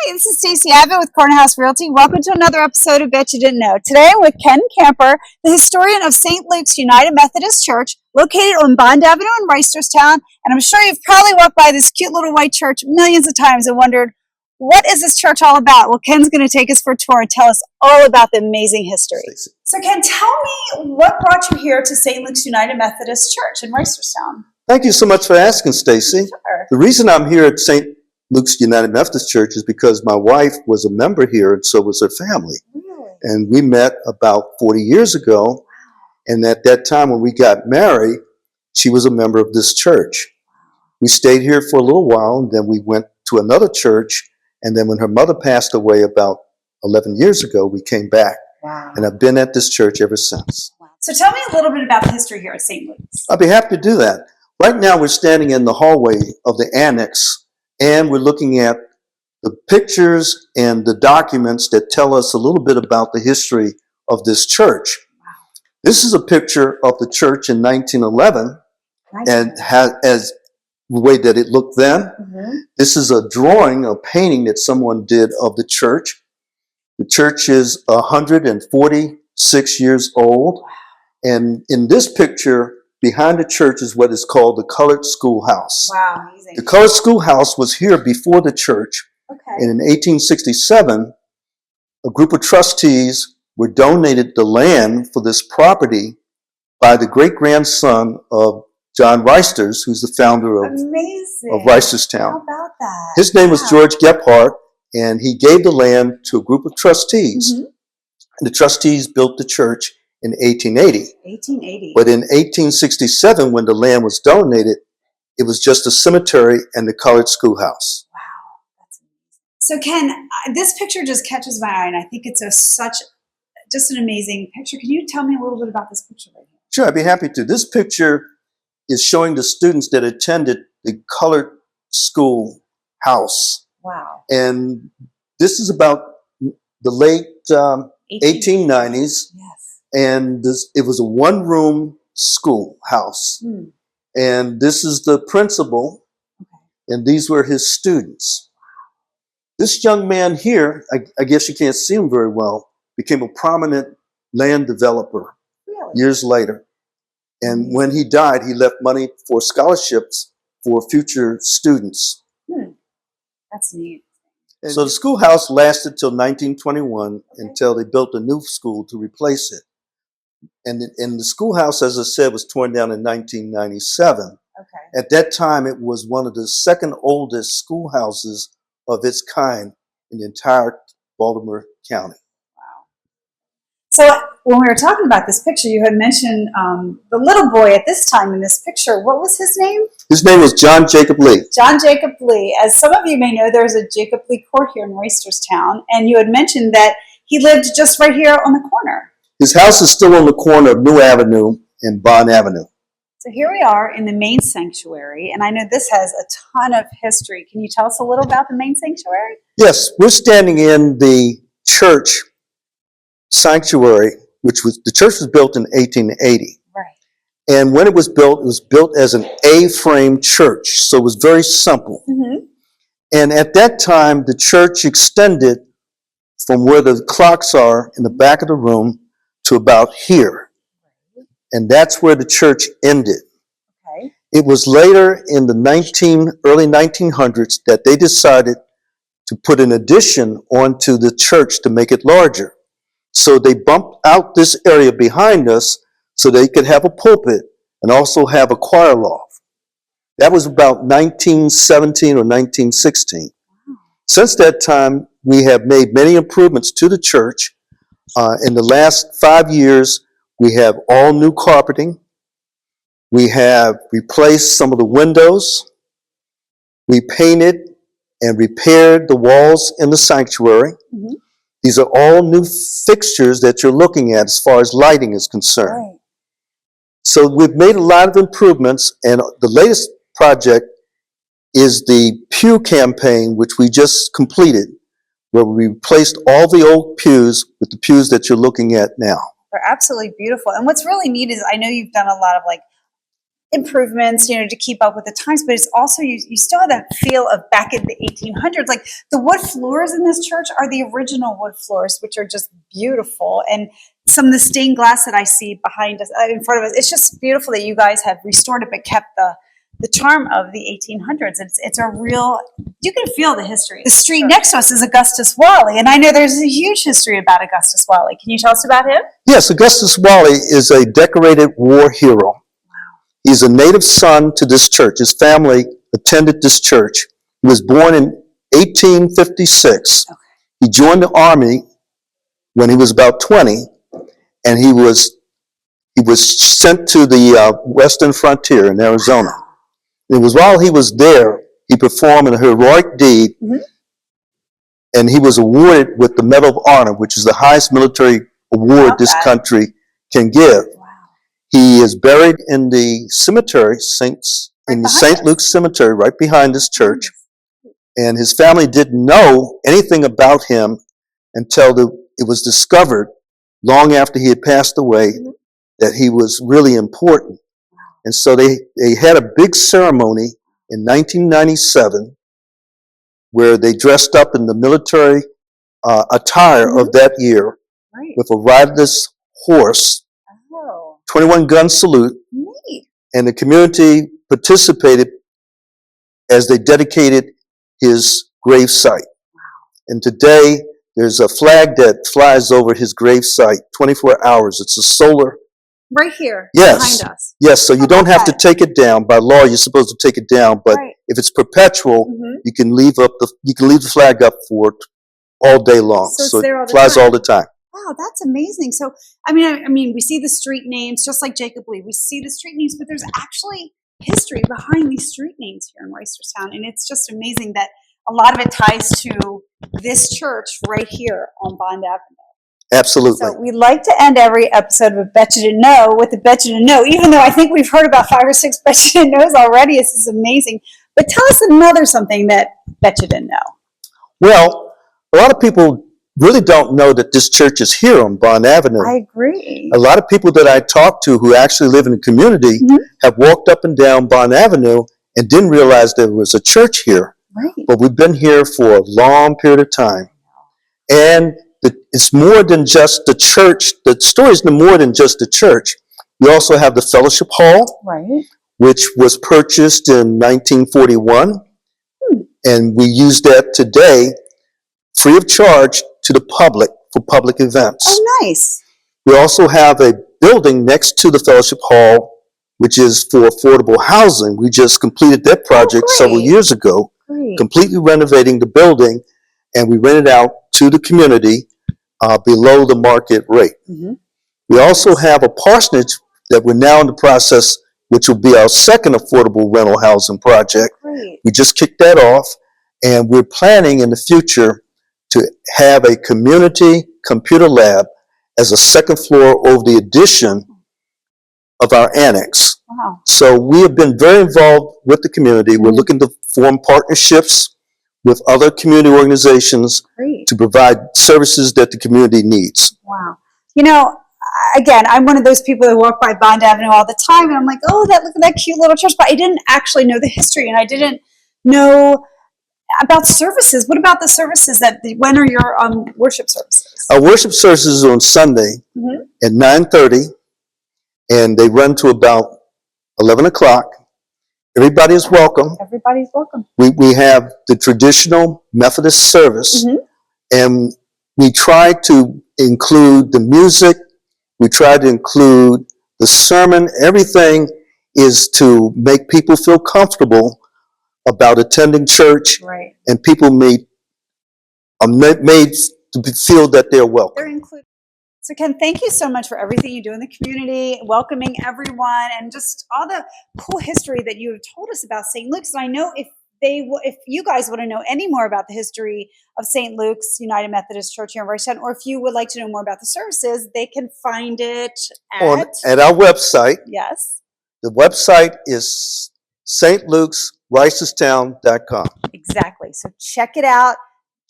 Hi, this is Stacey Abbott with Cornerhouse Realty. Welcome to another episode of Betcha Didn't Know. Today I'm with Ken Camper, the historian of St. Luke's United Methodist Church, located on Bond Avenue in Reisterstown. And I'm sure you've probably walked by this cute little white church millions of times and wondered, what is this church all about? Well, Ken's going to take us for a tour and tell us all about the amazing history. Stacey. So Ken, tell me what brought you here to St. Luke's United Methodist Church in Reisterstown? Thank you so much for asking, Stacey. Sure. The reason I'm here at St. Luke's United Methodist Church is because my wife was a member here, and so was her family. Really? And we met about 40 years ago, and at that time when we got married, she was a member of this church. We stayed here for a little while, and then we went to another church, and then when her mother passed away about 11 years ago, we came back. Wow. And I've been at this church ever since. So tell me a little bit about the history here at St. Luke's. I'd be happy to do that. Right now we're standing in the hallway of the annex, and we're looking at the pictures and the documents that tell us a little bit about the history of this church. Wow. This is a picture of the church in 1911, Nice. and as the way that it looked then. Mm-hmm. This is a drawing, a painting that someone did of the church. The church is 146 years old, and in this picture, behind the church is what is called the colored schoolhouse. Wow, amazing. The colored schoolhouse was here before the church, Okay. and in 1867, a group of trustees were donated the land for this property by the great-grandson of John Reisters, who's the founder of Amazing. Reisterstown. How about that? His name was Wow. George Gephardt, and he gave the land to a group of trustees. Mhm. And the trustees built the church in 1880. 1880. But in 1867, when the land was donated, it was just a cemetery and the colored schoolhouse. Wow, that's amazing. So Ken, this picture just catches my eye, and I think it's just an amazing picture. Can you tell me a little bit about this picture right here? Sure, I'd be happy to. This picture is showing the students that attended the colored schoolhouse. Wow. And this is about the late 1890s. Yes. And it was a one-room schoolhouse. Hmm. And this is the principal, Okay. and these were his students. This young man here, I guess you can't see him very well, became a prominent land developer Really? years later. And when he died, he left money for scholarships for future students. Hmm. That's neat. So the schoolhouse lasted till 1921 Okay. until they built a new school to replace it. And the schoolhouse, as I said, was torn down in 1997. Okay. At that time, it was one of the second oldest schoolhouses of its kind in the entire Baltimore County. Wow. So when we were talking about this picture, you had mentioned the little boy at this time in this picture. What was his name? His name was John Jacob Lee. John Jacob Lee. As some of you may know, there's a Jacob Lee Court here in Reisterstown, and you had mentioned that he lived just right here on the corner. His house is still on the corner of New Avenue and Bond Avenue. So here we are in the main sanctuary, and I know this has a ton of history. Can you tell us a little about the main sanctuary? Yes, we're standing in the church sanctuary, the church was built in 1880. Right. And when it was built as an A-frame church, so it was very simple. Mm-hmm. And at that time, the church extended from where the clocks are in the back of the room to about here. And that's where the church ended. Okay. It was later in the early 1900s that they decided to put an addition onto the church to make it larger. So they bumped out this area behind us so they could have a pulpit and also have a choir loft. That was about 1917 or 1916. Wow. Since that time, we have made many improvements to the church. In the last 5 years, we have all new carpeting. We have replaced some of the windows. We painted and repaired the walls in the sanctuary. Mm-hmm. These are all new fixtures that you're looking at as far as lighting is concerned. Right. So we've made a lot of improvements, and the latest project is the pew campaign, which we just completed, where we replaced all the old pews with the pews that you're looking at now. They're absolutely beautiful. And what's really neat is I know you've done a lot of like improvements, to keep up with the times, but it's also, you still have that feel of back in the 1800s. Like the wood floors in this church are the original wood floors, which are just beautiful. And some of the stained glass that I see behind us, in front of us, it's just beautiful that you guys have restored it, but kept the charm of the 1800s. It's a real, you can feel the history. The street next to us is Augustus Wally, and I know there's a huge history about Augustus Wally. Can you tell us about him? Yes, Augustus Wally is a decorated war hero. Wow. He's a native son to this church. His family attended this church. He was born in 1856. Okay. He joined the army when he was about 20, and he was sent to the western frontier in Arizona. Wow. It was while he was there, he performed a heroic deed, and he was awarded with the Medal of Honor, which is the highest military award this country can give. Wow. He is buried in the cemetery, St. Luke's Cemetery, right behind this church. And his family didn't know anything about him until it was discovered long after he had passed away that he was really important. And so they had a big ceremony in 1997 where they dressed up in the military attire of that year with a riderless horse, 21-gun salute, and the community participated as they dedicated his grave site. And today there's a flag that flies over his grave site 24 hours. It's a solar. Right here, behind us. Yes, so you don't have to take it down. By law, you're supposed to take it down, but if it's perpetual, you can leave the flag up for it all day long. So it flies all the time. Wow, that's amazing. So, I mean, we see the street names, just like Jacob Lee. We see the street names, but there's actually history behind these street names here in Reisterstown, and it's just amazing that a lot of it ties to this church right here on Bond Avenue. Absolutely. So we like to end every episode of Betcha Didn't Know with the Betcha Didn't Know, even though I think we've heard about 5 or 6 Betcha Didn't Knows already. This is amazing. But tell us another something that Betcha Didn't Know. Well, a lot of people really don't know that this church is here on Bond Avenue. I agree. A lot of people that I talk to who actually live in the community have walked up and down Bond Avenue and didn't realize there was a church here. Right. But we've been here for a long period of time. And it's more than just the church. The story is more than just the church. We also have the fellowship hall, which was purchased in 1941. And we use that today free of charge to the public for public events. Oh, nice. We also have a building next to the fellowship hall, which is for affordable housing. We just completed that project several years ago, completely renovating the building, and we rent it out to the community below the market rate. We also have a parsonage that we're now in the process, which will be our second affordable rental housing project. We just kicked that off, and we're planning in the future to have a community computer lab as a second floor over the addition of our annex. Wow. So we have been very involved with the community. We're looking to form partnerships with other community organizations to provide services that the community needs. Wow. Again, I'm one of those people that walk by Bond Avenue all the time, and I'm like, oh, look at that cute little church. But I didn't actually know the history, and I didn't know about services. What about the services? When are your worship services? Our worship services are on Sunday at 9:30, and they run to about 11 o'clock. Everybody is welcome. Everybody's welcome. We have the traditional Methodist service, and we try to include the music. We try to include the sermon. Everything is to make people feel comfortable about attending church, and people are made to feel that they're welcome. They're included. So Ken, thank you so much for everything you do in the community, welcoming everyone, and just all the cool history that you have told us about St. Luke's. And I know if you guys want to know any more about the history of St. Luke's United Methodist Church here in Reisterstown, or if you would like to know more about the services, they can find it at our website. Yes. The website is stluke'sreisterstown.com. Exactly. So check it out.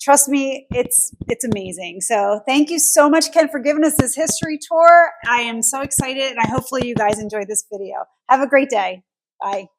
Trust me, it's amazing. So thank you so much, Ken, for giving us this history tour. I am so excited, and hopefully you guys enjoyed this video. Have a great day. Bye.